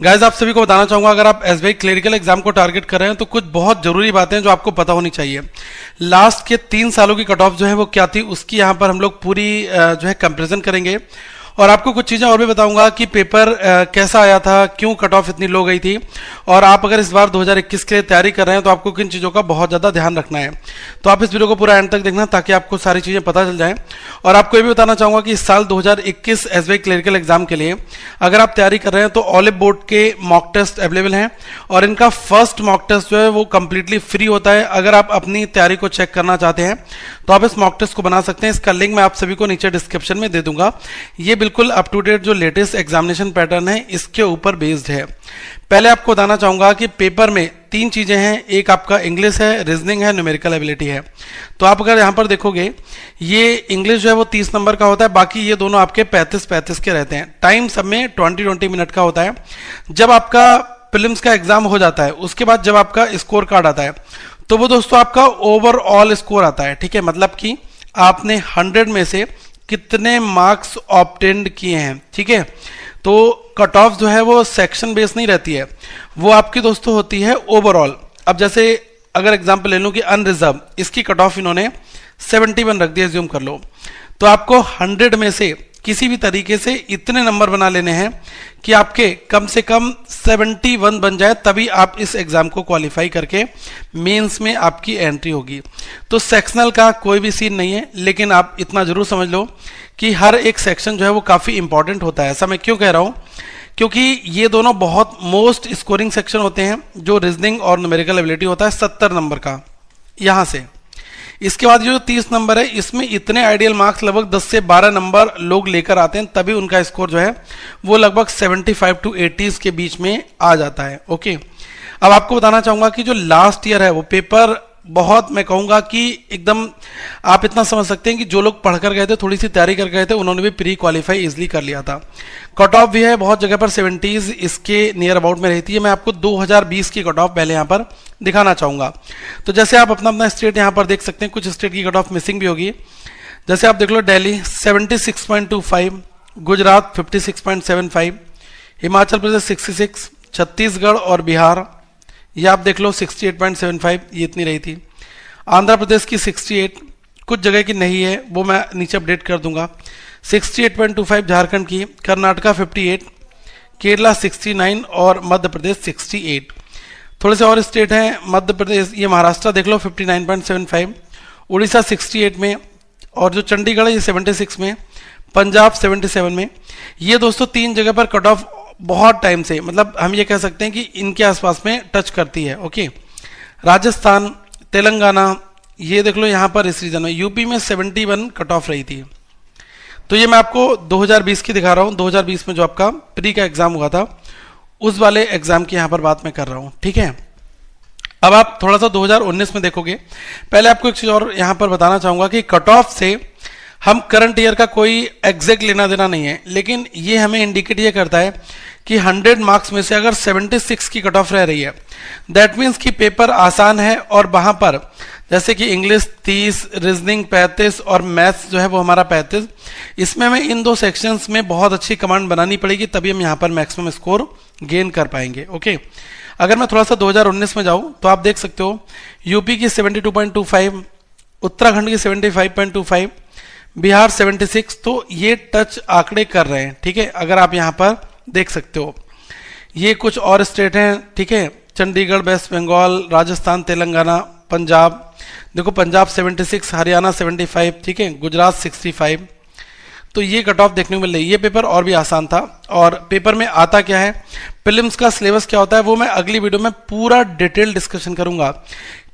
Guys आप सभी को बताना चाहूंगा, अगर आप एसबीआई क्लरिकल एग्जाम को टारगेट कर रहे हैं तो कुछ बहुत जरूरी बातें हैं जो आपको पता होनी चाहिए। लास्ट के 3 सालों की कट ऑफ जो है वो क्या थी, उसकी यहाँ पर हम लोग पूरी जो है कंपैरिजन करेंगे और आपको कुछ चीज़ें और भी बताऊंगा कि पेपर कैसा आया था, क्यों कट ऑफ इतनी लो गई थी, और आप अगर इस बार 2021 के लिए तैयारी कर रहे हैं तो आपको किन चीज़ों का बहुत ज़्यादा ध्यान रखना है। तो आप इस वीडियो को पूरा एंड तक देखना ताकि आपको सारी चीज़ें पता चल जाएं। और आपको ये भी बताना चाहूँगा कि इस साल 2021 एसबीआई क्लरिकल एग्जाम के लिए अगर आप तैयारी कर रहे हैं तो ऑलिव बोर्ड के मॉक टेस्ट अवेलेबल हैं और इनका फर्स्ट मॉक टेस्ट जो है वो कंप्लीटली फ्री होता है। अगर आप अपनी तैयारी को चेक करना चाहते हैं तो आप इस मॉक टेस्ट को बना सकते हैं। इसका लिंक मैं आप सभी को नीचे डिस्क्रिप्शन में दे दूंगा। ये बिल्कुल अप टू डेट जो लेटेस्ट एग्जामिनेशन पैटर्न है इसके ऊपर बेस्ड है। पहले आपको बताना चाहूंगा कि पेपर में 3 चीजें हैं, एक आपका इंग्लिश है, रीजनिंग है, न्यूमेरिकल एबिलिटी है। तो आप अगर यहां पर देखोगे ये इंग्लिश जो है वो 30 नंबर का होता है, बाकी ये दोनों आपके 35-35 के रहते हैं। टाइम सब में 20-20 मिनट का होता है। जब आपका प्रीलिम्स का एग्जाम हो जाता है उसके बाद जब आपका स्कोर कार्ड आता है तो वो दोस्तों आपका ओवरऑल स्कोर आता है। ठीक है, मतलब कि आपने 100 में से कितने मार्क्स ऑब्टेन्ड किए हैं। ठीक है, तो कट ऑफ जो है वो सेक्शन बेस नहीं रहती है, वो आपकी दोस्तों होती है ओवरऑल। अब जैसे अगर एग्जांपल ले लूं कि अनरिजर्व, इसकी कट ऑफ इन्होंने 71 रख दिया, एज्यूम कर लो, तो आपको 100 में से किसी भी तरीके से इतने नंबर बना लेने हैं कि आपके कम से कम 71 बन जाए, तभी आप इस एग्जाम को क्वालिफाई करके मेंस में आपकी एंट्री होगी। तो सेक्शनल का कोई भी सीन नहीं है, लेकिन आप इतना जरूर समझ लो कि हर एक सेक्शन जो है वो काफी इंपॉर्टेंट होता है। ऐसा मैं क्यों कह रहा हूं, क्योंकि ये दोनों बहुत मोस्ट स्कोरिंग सेक्शन होते हैं। जो रीजनिंग और न्यूमेरिकल एबिलिटी होता है 70 नंबर का यहां से, इसके बाद जो 30 नंबर है इसमें इतने आइडियल मार्क्स लगभग 10 से 12 नंबर लोग लेकर आते हैं, तभी उनका स्कोर जो है वो लगभग 75 to 80 के बीच में आ जाता है। ओके, अब आपको बताना चाहूंगा कि जो लास्ट ईयर है वो पेपर बहुत, मैं कहूंगा कि एकदम आप इतना समझ सकते हैं कि जो लोग पढ़कर गए थे, थोड़ी सी तैयारी कर गए थे, उन्होंने भी प्री क्वालिफाई इजिली कर लिया था। कट ऑफ भी है बहुत जगह पर 70s इसके नियर अबाउट में रहती है। मैं आपको 2020 की कट ऑफ पहले यहाँ पर दिखाना चाहूंगा। तो जैसे आप अपना अपना स्टेट यहाँ पर देख सकते हैं, कुछ स्टेट की कट ऑफ मिसिंग भी होगी। जैसे आप देख लो, दिल्ली 76.25, गुजरात 56.75, हिमाचल प्रदेश 66, छत्तीसगढ़ और बिहार ये आप देख लो 68.75, ये इतनी रही थी। आंध्र प्रदेश की 68, कुछ जगह की नहीं है, वो मैं नीचे अपडेट कर दूंगा। 68.25 झारखंड की, कर्नाटका 58, केरला 69 और मध्य प्रदेश 68। थोड़े से और स्टेट हैं, मध्य प्रदेश, ये महाराष्ट्र देख लो 59.75, उड़ीसा 68 में, और जो चंडीगढ़ है ये 76 में, पंजाब 77 में। ये दोस्तों 3 जगह पर कट ऑफ बहुत टाइम से, मतलब हम ये कह सकते हैं कि इनके आसपास में टच करती है। ओके, राजस्थान, तेलंगाना, ये देख लो यहाँ पर इस रीजन में, यूपी में 71 कट ऑफ रही थी। तो ये मैं आपको 2020 की दिखा रहा हूँ। 2020 में जो आपका प्री का एग्जाम हुआ था उस वाले एग्जाम की यहाँ पर बात मैं कर रहा हूँ। ठीक है, अब आप थोड़ा सा 2019 में देखोगे। पहले आपको एक चीज और यहाँ पर बताना चाहूंगा कि कट ऑफ से हम करंट ईयर का कोई एग्जैक्ट लेना देना नहीं है, लेकिन ये हमें इंडिकेट ये करता है कि 100 मार्क्स में से अगर 76 की कट ऑफ रह रही है, दैट मीन्स कि पेपर आसान है। और वहां पर जैसे कि इंग्लिश 30, रीजनिंग 35 और मैथ्स जो है वो हमारा 35, इसमें हमें इन 2 सेक्शंस में बहुत अच्छी कमांड बनानी पड़ेगी, तभी हम यहाँ पर मैक्सिमम स्कोर गेन कर पाएंगे। ओके, अगर मैं थोड़ा सा 2019 में जाऊं तो आप देख सकते हो यूपी की 72.25, उत्तराखंड की 75.25, बिहार 76, तो ये टच आंकड़े कर रहे हैं। ठीक है, अगर आप यहाँ पर देख सकते हो, ये कुछ और स्टेट हैं। ठीक है, चंडीगढ़, वेस्ट बंगाल, राजस्थान, तेलंगाना, पंजाब, देखो पंजाब 76, हरियाणा 75, ठीक है, गुजरात 65। तो ये कट ऑफ देखने को मिल रही है। ये पेपर और भी आसान था। और पेपर में आता क्या है, प्रीलिम्स का सिलेबस क्या होता है, वो मैं अगली वीडियो में पूरा डिटेल डिस्कशन करूंगा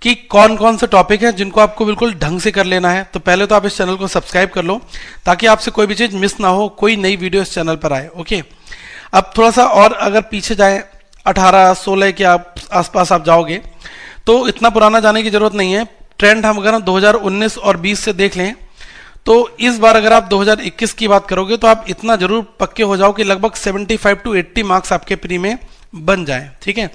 कि कौन कौन से टॉपिक हैं जिनको आपको बिल्कुल ढंग से कर लेना है। तो पहले तो आप इस चैनल को सब्सक्राइब कर लो ताकि आपसे कोई भी चीज मिस ना हो, कोई नई वीडियो इस चैनल पर आए। ओके, अब थोड़ा सा और अगर पीछे जाए 18-16 के आसपास आप जाओगे तो इतना पुराना जाने की जरूरत नहीं है। ट्रेंड हम अगर 2019 और 20 से देख लें तो इस बार अगर आप 2021 की बात करोगे तो आप इतना जरूर पक्के हो जाओ कि लगभग 75 to 80 मार्क्स आपके प्री में बन जाए। ठीक है,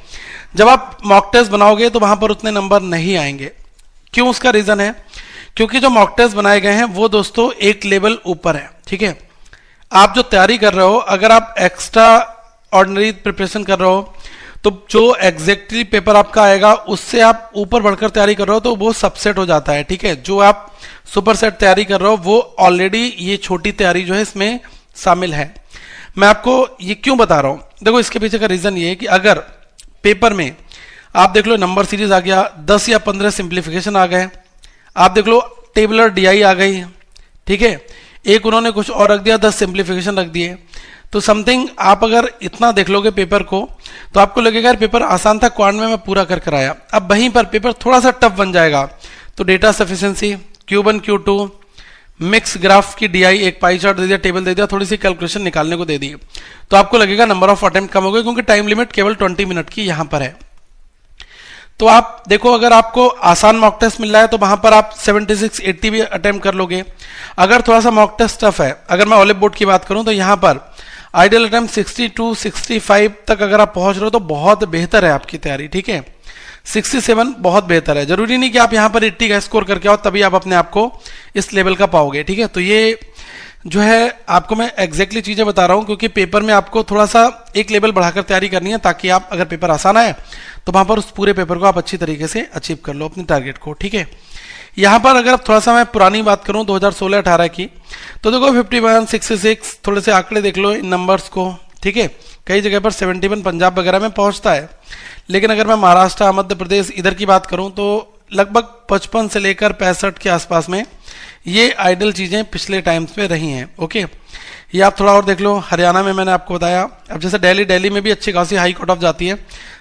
जब आप मॉक टेस्ट बनाओगे तो वहां पर उतने नंबर नहीं आएंगे। क्यों, उसका रीजन है क्योंकि जो मॉक टेस्ट बनाए गए हैं वो दोस्तों एक लेवल ऊपर है। ठीक है, आप जो तैयारी कर रहे हो, अगर आप एक्स्ट्रा ऑर्डिनरी प्रिपरेशन कर रहे हो तो जो एग्जैक्टली पेपर आपका आएगा उससे आप ऊपर बढ़कर तैयारी कर रहे हो तो वो सबसेट हो जाता है, ठीक है। जो आप सुपर सेट तैयारी कर रहे हो वो ऑलरेडी ये छोटी तैयारी जो है इसमें शामिल है। मैं आपको ये क्यों बता रहा हूं, देखो इसके पीछे का रीजन ये है कि अगर पेपर में आप देख लो नंबर सीरीज आ गया, 10 या 15 सिंप्लीफिकेशन आ गए, आप देख लो टेबलर डीआई आ गई, ठीक है, एक उन्होंने कुछ और रख दिया, 10 सिंप्लीफिकेशन रख दिए, तो समथिंग आप अगर इतना देख लोगे पेपर को तो आपको लगेगा यार पेपर आसान था, क्वांट में मैं पूरा कर आया। अब वहीं पर पेपर थोड़ा सा टफ बन जाएगा तो data sufficiency, Q1 Q2, mix graph की डीआई, एक पाई चार्ट दे दिया, टेबल दे दिया, थोड़ी सी कैलकुलेशन निकालने को दे दी, तो आपको लगेगा नंबर ऑफ अटेम्प्ट कम हो गए क्योंकि टाइम लिमिट केवल 20 मिनट की यहां पर है। तो आप देखो अगर आपको आसान मॉक टेस्ट मिल रहा है तो वहां पर आप 76-80 भी अटेम्प्ट कर लोगे। अगर थोड़ा सा मॉक टेस्ट टफ है, अगर मैं ऑलिव बोर्ड की बात करूं तो यहां पर आइडियल अटेम्प्ट 62-65 तक अगर आप पहुंच रहे हो तो बहुत बेहतर है आपकी तैयारी, ठीक है। 67 बहुत बेहतर है, जरूरी नहीं कि आप यहां पर 80 का स्कोर करके आओ तभी आप अपने आप को इस लेवल का पाओगे, ठीक है। तो ये जो है आपको मैं एग्जैक्टली चीजें बता रहा हूं क्योंकि पेपर में आपको थोड़ा सा एक लेवल बढ़ाकर तैयारी करनी है ताकि आप अगर पेपर आसान आए तो वहां पर उस पूरे पेपर को आप अच्छी तरीके से अचीव कर लो अपने टारगेट को, ठीक है। यहां पर अगर थोड़ा सा मैं पुरानी बात करूं 2016-18 की तो देखो 51, 66 थोड़े से आंकड़े देख लो इन नंबर्स को, ठीक है। कई जगह पर 71 पंजाब वगैरह में पहुंचता है, लेकिन अगर मैं महाराष्ट्र, मध्य प्रदेश इधर की बात करूं तो लगभग 55 से लेकर 65 के आसपास में ये आइडल चीजें पिछले टाइम्स में रही हैं, ओके। ये आप थोड़ा और देख लो, हरियाणा में मैंने आपको बताया, अब जैसे दिल्ली में भी अच्छी खासी हाई कट ऑफ जाती है,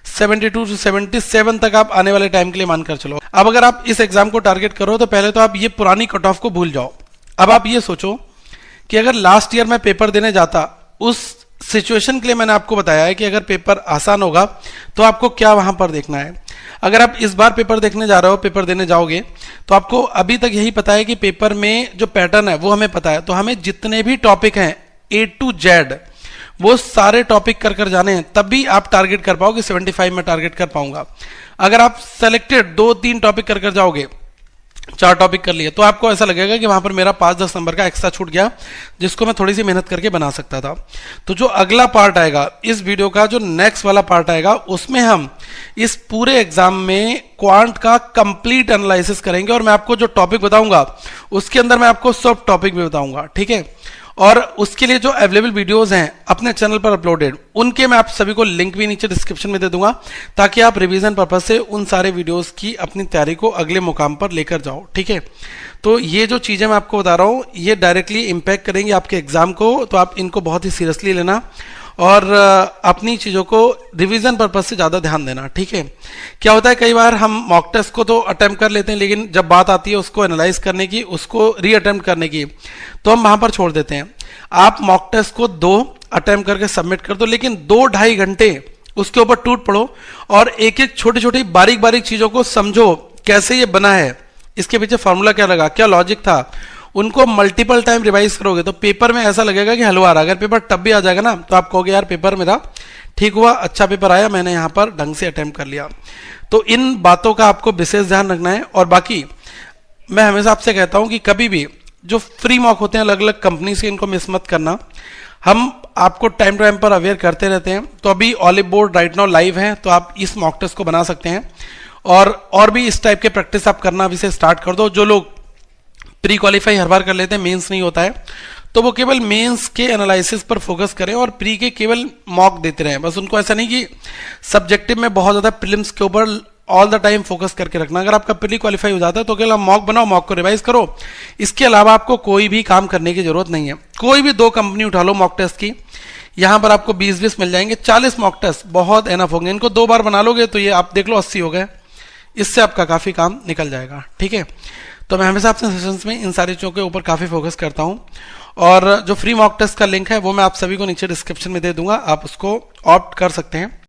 72 से 77 तक आप आने वाले टाइम के लिए मानकर चलो। अब अगर आप इस एग्जाम को टारगेट करो तो पहले तो आप ये पुरानी कट ऑफ को भूल जाओ। अब आप ये सोचो कि अगर लास्ट ईयर मैं पेपर देने जाता, उस सिचुएशन के लिए मैंने आपको बताया है कि अगर पेपर आसान होगा तो आपको क्या वहां पर देखना है। अगर आप इस बार पेपर देखने जा रहे हो, पेपर देने जाओगे तो आपको अभी तक यही पता है कि पेपर में जो पैटर्न है वो हमें पता है, तो हमें जितने भी टॉपिक हैं A to Z वो सारे टॉपिक कर जाने हैं, तभी आप टारगेट कर पाओगे 75 में टारगेट कर पाऊंगा। अगर आप सेलेक्टेड 2-3 टॉपिक कर जाओगे, 4 टॉपिक कर लिए, तो आपको ऐसा लगेगा कि वहां पर मेरा 5-10 नंबर का एक्स्ट्रा छूट गया जिसको मैं थोड़ी सी मेहनत करके बना सकता था। तो जो अगला पार्ट आएगा इस वीडियो का, जो नेक्स्ट वाला पार्ट आएगा, उसमें हम इस पूरे एग्जाम में क्वांट का कंप्लीट एनालिसिस करेंगे और मैं आपको जो टॉपिक बताऊंगा उसके अंदर मैं आपको सब टॉपिक भी बताऊंगा, ठीक है। और उसके लिए जो अवेलेबल वीडियोस हैं अपने चैनल पर अपलोडेड, उनके मैं आप सभी को लिंक भी नीचे डिस्क्रिप्शन में दे दूंगा ताकि आप रिवीजन पर्पज से उन सारे वीडियोस की अपनी तैयारी को अगले मुकाम पर लेकर जाओ, ठीक है। तो ये जो चीजें मैं आपको बता रहा हूं ये डायरेक्टली इंपैक्ट करेंगे आपके एग्जाम को, तो आप इनको बहुत ही सीरियसली लेना और अपनी चीजों को रिवीजन पर्पज से ज्यादा ध्यान देना, ठीक है। क्या होता है कई बार हम मॉक टेस्ट को तो अटेम्प्ट कर लेते हैं, लेकिन जब बात आती है उसको एनालाइज करने की, उसको री अटेम्प्ट करने की, तो हम वहां पर छोड़ देते हैं। आप मॉक टेस्ट को 2 अटेम्प्ट करके सबमिट कर दो, लेकिन 2-2.5 घंटे उसके ऊपर टूट पड़ो और एक एक छोटी छोटी बारीक बारीक चीजों को समझो, कैसे ये बना है, इसके पीछे फॉर्मूला क्या लगा, क्या लॉजिक था, उनको मल्टीपल टाइम रिवाइज करोगे तो पेपर में ऐसा लगेगा कि हलवा रहा। अगर पेपर टफ भी आ जाएगा ना तो आप कहोगे यार पेपर मेरा ठीक हुआ, अच्छा पेपर आया, मैंने यहां पर ढंग से अटेम्प्ट कर लिया। तो इन बातों का आपको विशेष ध्यान रखना है। और बाकी मैं हमेशा आपसे कहता हूं कि कभी भी जो फ्री मॉक होते हैं अलग अलग कंपनी से, इनको मिस मत करना। हम आपको टाइम टू टाइम पर अवेयर करते रहते हैं। तो अभी olive board right now live है, तो आप इस मॉक टेस्ट को बना सकते हैं और भी इस टाइप के प्रैक्टिस आप करना अभी से स्टार्ट कर दो। जो लोग प्री क्वालिफाई हर बार कर लेते हैं, मेंस नहीं होता है, तो वो केवल मेंस के एनालिसिस पर फोकस करें और प्री के केवल मॉक देते रहें। बस उनको ऐसा नहीं कि सब्जेक्टिव में बहुत ज्यादा प्रीलिम्स के ऊपर ऑल द टाइम फोकस करके रखना। अगर आपका प्री क्वालिफाई हो जाता है तो केवल मॉक बनाओ, मॉक को रिवाइज करो, इसके अलावा आपको कोई भी काम करने की जरूरत नहीं है। कोई भी 2 कंपनी उठा लो मॉक टेस्ट की, यहां पर आपको 20-20 मिल जाएंगे, 40 मॉक टेस्ट बहुत एनफ होंगे। इनको 2 बार बना लोगे तो ये आप देख लो 80 हो गए, इससे आपका काफी काम निकल जाएगा, ठीक है। तो मैं हमेशा अपने सेशंस में इन सारी चीजों के ऊपर काफी फोकस करता हूं और जो फ्री मॉक टेस्ट का लिंक है वो मैं आप सभी को नीचे डिस्क्रिप्शन में दे दूंगा, आप उसको ऑप्ट कर सकते हैं।